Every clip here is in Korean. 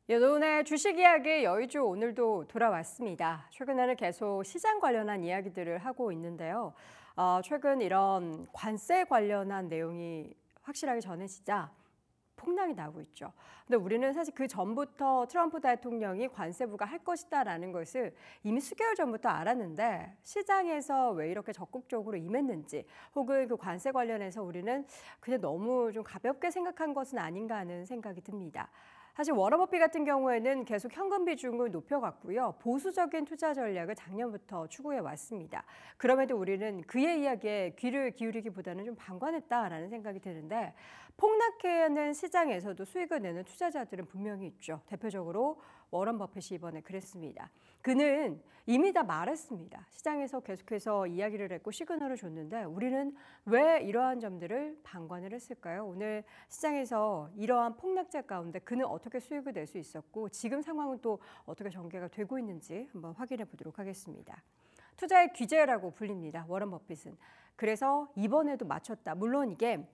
여론의 주식 이야기 여의주 오늘도 돌아왔습니다. 최근에는 계속 시장 관련한 이야기들을 하고 있는데요. 최근 이런 관세 관련한 내용이 확실하게 전해지자 폭락이 나고 있죠. 근데 우리는 사실 그 전부터 트럼프 대통령이 관세 부과할 것이다라는 것을 이미 수개월 전부터 알았는데 시장에서 왜 이렇게 적극적으로 임했는지 혹은 그 관세 관련해서 우리는 그냥 너무 좀 가볍게 생각한 것은 아닌가 하는 생각이 듭니다. 사실 워런 버핏 같은 경우에는 계속 현금 비중을 높여갔고요. 보수적인 투자 전략을 작년부터 추구해 왔습니다. 그럼에도 우리는 그의 이야기에 귀를 기울이기보다는 좀 방관했다라는 생각이 드는데 폭락하는 시장에서도 수익을 내는 투자자들은 분명히 있죠. 대표적으로 워런 버핏이 이번에 그랬습니다. 그는 이미 다 말했습니다. 시장에서 계속해서 이야기를 했고 시그널을 줬는데 우리는 왜 이러한 점들을 방관을 했을까요? 오늘 시장에서 이러한 폭락자 가운데 그는 어떻게 수익을 낼 수 있었고 지금 상황은 또 어떻게 전개가 되고 있는지 한번 확인해 보도록 하겠습니다. 투자의 귀재라고 불립니다. 워런 버핏은. 그래서 이번에도 맞췄다. 물론 이게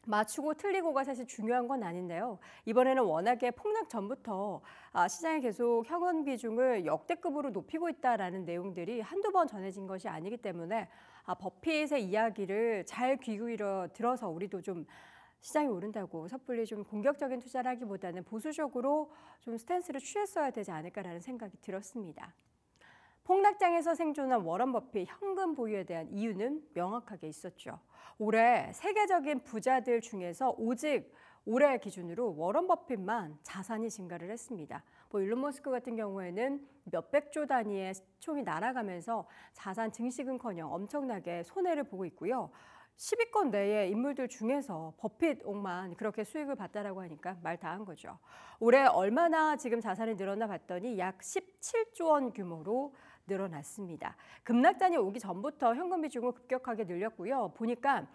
맞추고 틀리고가 사실 중요한 건 아닌데요. 이번에는 워낙에 폭락 전부터 시장이 계속 현금 비중을 역대급으로 높이고 있다라는 내용들이 한두 번 전해진 것이 아니기 때문에 버핏의 이야기를 잘 귀 기울여 들어서 우리도 좀 시장이 오른다고 섣불리 좀 공격적인 투자를 하기보다는 보수적으로 좀 스탠스를 취했어야 되지 않을까라는 생각이 들었습니다. 폭락장에서 생존한 워런 버핏 현금 보유에 대한 이유는 명확하게 있었죠. 올해 세계적인 부자들 중에서 오직 올해 기준으로 워런 버핏만 자산이 증가를 했습니다. 일론 머스크 같은 경우에는 몇백조 단위의 총이 날아가면서 자산 증식은커녕 엄청나게 손해를 보고 있고요. 10위권 내의 인물들 중에서 버핏옥만 그렇게 수익을 봤다라고 하니까 말 다 한 거죠. 올해 얼마나 지금 자산이 늘었나 봤더니 약 17조 원 규모로 늘어났습니다. 급락단이 오기 전부터 현금 비중을 급격하게 늘렸고요. 보니까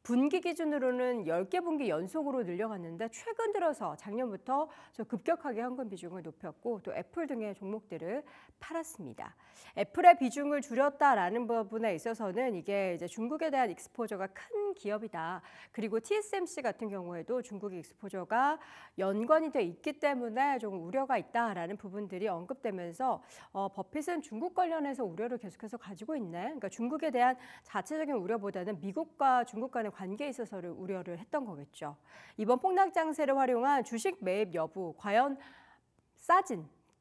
분기 기준으로는 10개 분기 연속으로 늘려갔는데 최근 들어서 작년부터 급격하게 현금 비중을 높였고 또 애플 등의 종목들을 팔았습니다. 애플의 비중을 줄였다라는 부분에 있어서는 이게 이제 중국에 대한 익스포저가 큰 기업이다. 그리고 TSMC 같은 경우에도 중국의 익스포저가 연관이 돼 있기 때문에 좀 우려가 있다라는 부분들이 언급되면서 버핏은 중국 관련해서 우려를 계속해서 가지고 있네. 그러니까 중국에 대한 자체적인 우려보다는 미국과 중국 간의 관계에 있어서를 우려를 했던 거겠죠. 이번 폭락 장세를 활용한 주식 매입 여부 과연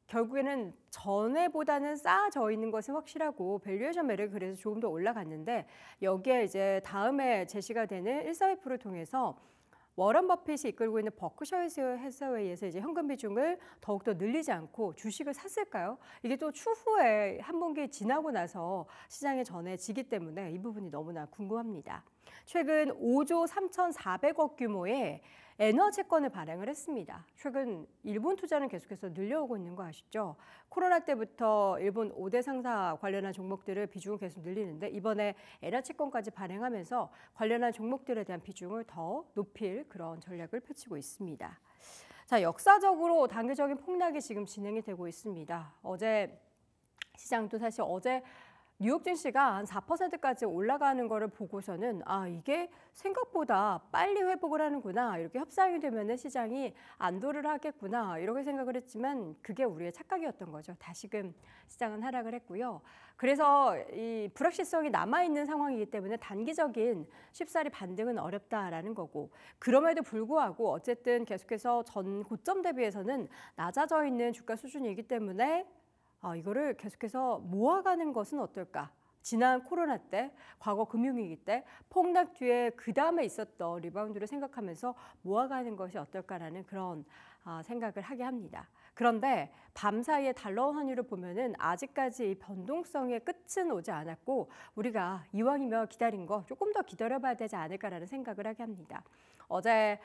결국에는 전에보다는 싸져 있는 것은 확실하고 밸류에이션 매력이 그래서 조금 더 올라갔는데 여기에 이제 다음에 제시가 되는 142%를 통해서 워런 버핏이 이끌고 있는 버크셔 해서웨이에서 이제 현금 비중을 더욱더 늘리지 않고 주식을 샀을까요? 이게 또 추후에 한 분기 지나고 나서 시장에 전해지기 때문에 이 부분이 너무나 궁금합니다. 최근 5조 3,400억 규모의 에너지채권을 발행을 했습니다. 최근 일본 투자는 계속해서 늘려오고 있는 거 아시죠? 코로나 때부터 일본 5대 상사 관련한 종목들을 비중을 계속 늘리는데 이번에 에너지채권까지 발행하면서 관련한 종목들에 대한 비중을 더 높일 그런 전략을 펼치고 있습니다. 자, 역사적으로 단계적인 폭락이 지금 진행이 되고 있습니다. 어제 시장도 사실 어제 뉴욕 증시가 한 4%까지 올라가는 거를 보고서는 이게 생각보다 빨리 회복을 하는구나. 이렇게 협상이 되면 시장이 안도를 하겠구나. 이렇게 생각을 했지만 그게 우리의 착각이었던 거죠. 다시금 시장은 하락을 했고요. 그래서 이 불확실성이 남아있는 상황이기 때문에 단기적인 쉽사리 반등은 어렵다라는 거고 그럼에도 불구하고 어쨌든 계속해서 전 고점 대비해서는 낮아져 있는 주가 수준이기 때문에 이거를 계속해서 모아가는 것은 어떨까? 지난 코로나 때, 과거 금융위기 때 폭락 뒤에 그 다음에 있었던 리바운드를 생각하면서 모아가는 것이 어떨까라는 그런 생각을 하게 합니다. 그런데 밤사이에 달러 환율을 보면은 아직까지 이 변동성의 끝은 오지 않았고 우리가 이왕이면 기다린 거 조금 더 기다려봐야 되지 않을까라는 생각을 하게 합니다. 어제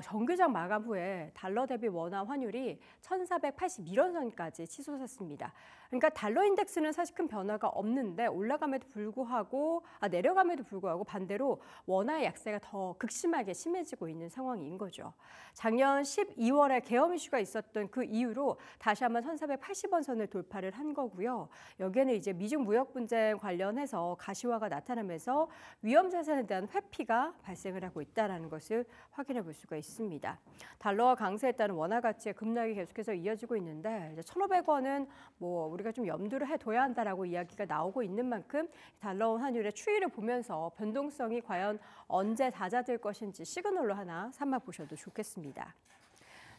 정규장 마감 후에 달러 대비 원화 환율이 1,481원 선까지 치솟았습니다. 그러니까 달러 인덱스는 사실 큰 변화가 없는데 올라감에도 불구하고 내려감에도 불구하고 반대로 원화의 약세가 더 극심하게 심해지고 있는 상황인 거죠. 작년 12월에 계엄 이슈가 있었던 그 이후로 다시 한번 1,480원 선을 돌파를 한 거고요. 여기에는 이제 미중 무역 분쟁 관련해서 가시화가 나타나면서 위험 자산에 대한 회피가 발생을 하고 있다는 것을 확인해 볼 수가 있습니다. 달러가 강세에 따른 원화 가치의 급락이 계속해서 이어지고 있는데 이제 1,500원은 뭐 우리가 좀 염두를 해둬야 한다라고 이야기가 나오고 있는 만큼 달러원 환율의 추이를 보면서 변동성이 과연 언제 잦아들 것인지 시그널로 하나 삼아 보셔도 좋겠습니다.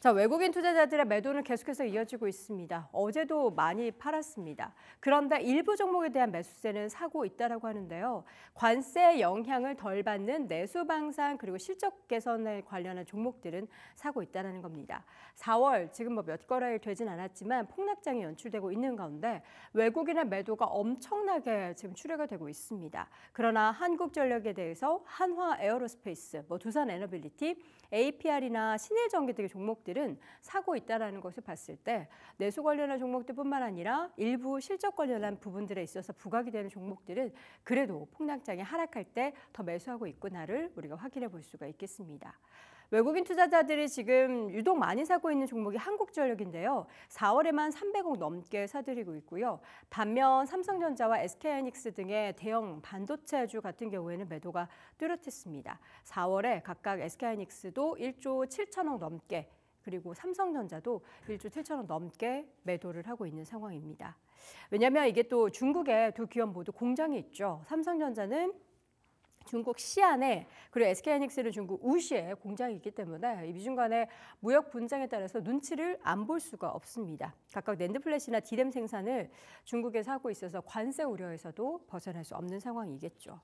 자, 외국인 투자자들의 매도는 계속해서 이어지고 있습니다. 어제도 많이 팔았습니다. 그런데 일부 종목에 대한 매수세는 사고 있다라고 하는데요. 관세 영향을 덜 받는 내수 방산 그리고 실적 개선에 관련한 종목들은 사고 있다는 겁니다. 4월 지금 뭐 몇 거래일 되진 않았지만 폭락장이 연출되고 있는 가운데 외국인의 매도가 엄청나게 지금 출회가 되고 있습니다. 그러나 한국전력에 대해서 한화 에어로스페이스, 두산 에너빌리티, APR이나 신일전기 등의 종목들은 사고 있다는 것을 봤을 때 내수 관련한 종목들뿐만 아니라 일부 실적 관련한 부분들에 있어서 부각이 되는 종목들은 그래도 폭락장이 하락할 때 더 매수하고 있구나를 우리가 확인해 볼 수가 있겠습니다. 외국인 투자자들이 지금 유독 많이 사고 있는 종목이 한국전력인데요. 4월에만 300억 넘게 사들이고 있고요. 반면 삼성전자와 SK하이닉스 등의 대형 반도체주 같은 경우에는 매도가 뚜렷했습니다. 4월에 각각 SK하이닉스도 1조 7천억 넘게 그리고 삼성전자도 1조 7천억 넘게 매도를 하고 있는 상황입니다. 왜냐하면 이게 또 중국에 두 기업 모두 공장이 있죠. 삼성전자는 중국 시안에 그리고 SK하이닉스는 중국 우시에 공장이 있기 때문에 이 미중 간의 무역 분쟁에 따라서 눈치를 안 볼 수가 없습니다. 각각 낸드 플래시나 디램 생산을 중국에서 하고 있어서 관세 우려에서도 벗어날 수 없는 상황이겠죠.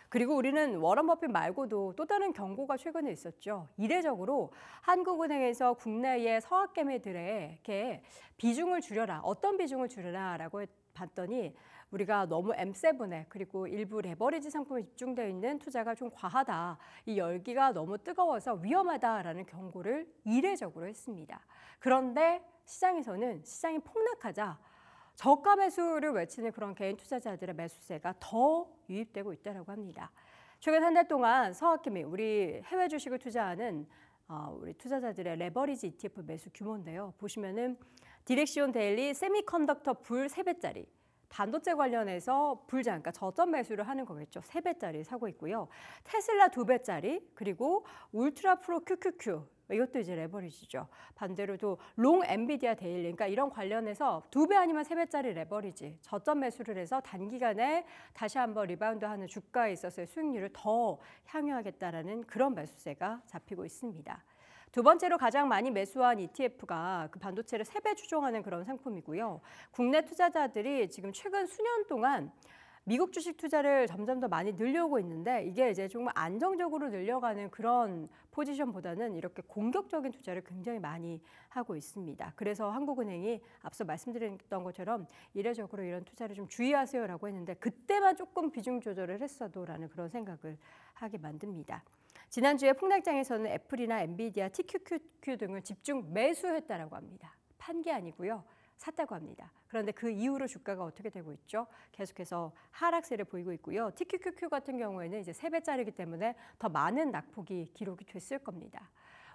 그리고 우리는 워런 버핏 말고도 또 다른 경고가 최근에 있었죠. 이례적으로 한국은행에서 국내의 서학개미들에게 비중을 줄여라. 어떤 비중을 줄여라라고 봤더니 우리가 너무 M7에 그리고 일부 레버리지 상품에 집중되어 있는 투자가 좀 과하다. 이 열기가 너무 뜨거워서 위험하다라는 경고를 이례적으로 했습니다. 그런데 시장에서는 시장이 폭락하자 저가 매수를 외치는 그런 개인 투자자들의 매수세가 더 유입되고 있다고 합니다. 최근 한 달 동안 서학개미, 우리 해외 주식을 투자하는 우리 투자자들의 레버리지 ETF 매수 규모인데요. 보시면은 디렉시온 데일리 세미컨덕터 불 3배짜리, 반도체 관련해서 불장, 그러니까 저점 매수를 하는 거겠죠. 3배짜리 사고 있고요. 테슬라 2배짜리, 그리고 울트라 프로 QQQ, 이것도 이제 레버리지죠. 반대로도 롱 엔비디아 데일리, 그러니까 이런 관련해서 2배 아니면 3배짜리 레버리지, 저점 매수를 해서 단기간에 다시 한번 리바운드하는 주가에 있어서의 수익률을 더 향유하겠다라는 그런 매수세가 잡히고 있습니다. 두 번째로 가장 많이 매수한 ETF가 그 반도체를 3배 추종하는 그런 상품이고요. 국내 투자자들이 지금 최근 수년 동안 미국 주식 투자를 점점 더 많이 늘려오고 있는데 이게 이제 정말 안정적으로 늘려가는 그런 포지션보다는 이렇게 공격적인 투자를 굉장히 많이 하고 있습니다. 그래서 한국은행이 앞서 말씀드렸던 것처럼 이례적으로 이런 투자를 좀 주의하세요라고 했는데 그때만 조금 비중 조절을 했어도라는 그런 생각을 하게 만듭니다. 지난주에 폭락장에서는 애플이나 엔비디아, TQQQ 등을 집중 매수했다라고 합니다. 판 게 아니고요. 샀다고 합니다. 그런데 그 이후로 주가가 어떻게 되고 있죠? 계속해서 하락세를 보이고 있고요. TQQQ 같은 경우에는 이제 3배짜리이기 때문에 더 많은 낙폭이 기록이 됐을 겁니다.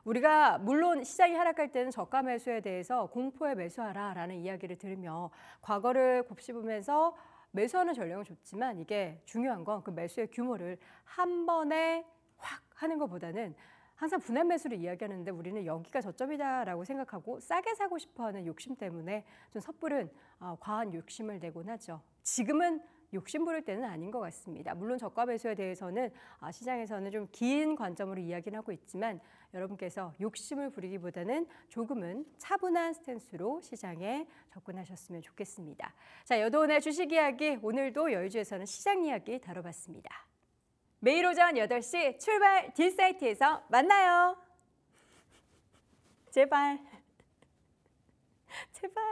우리가 물론 시장이 하락할 때는 저가 매수에 대해서 공포에 매수하라라는 이야기를 들으며 과거를 곱씹으면서 매수하는 전략은 좋지만 이게 중요한 건 그 매수의 규모를 한 번에 확 하는 것보다는 항상 분할 매수를 이야기하는데 우리는 여기가 저점이다라고 생각하고 싸게 사고 싶어하는 욕심 때문에 좀 섣부른 과한 욕심을 내곤 하죠. 지금은 욕심 부릴 때는 아닌 것 같습니다. 물론 저가 매수에 대해서는 시장에서는 좀 긴 관점으로 이야기는 하고 있지만 여러분께서 욕심을 부리기보다는 조금은 차분한 스탠스로 시장에 접근하셨으면 좋겠습니다. 자, 여도원의 주식 이야기, 오늘도 여의주에서는 시장 이야기 다뤄봤습니다. 매일 오전 8시 출발 딜사이트에서 만나요. 제발. 제발.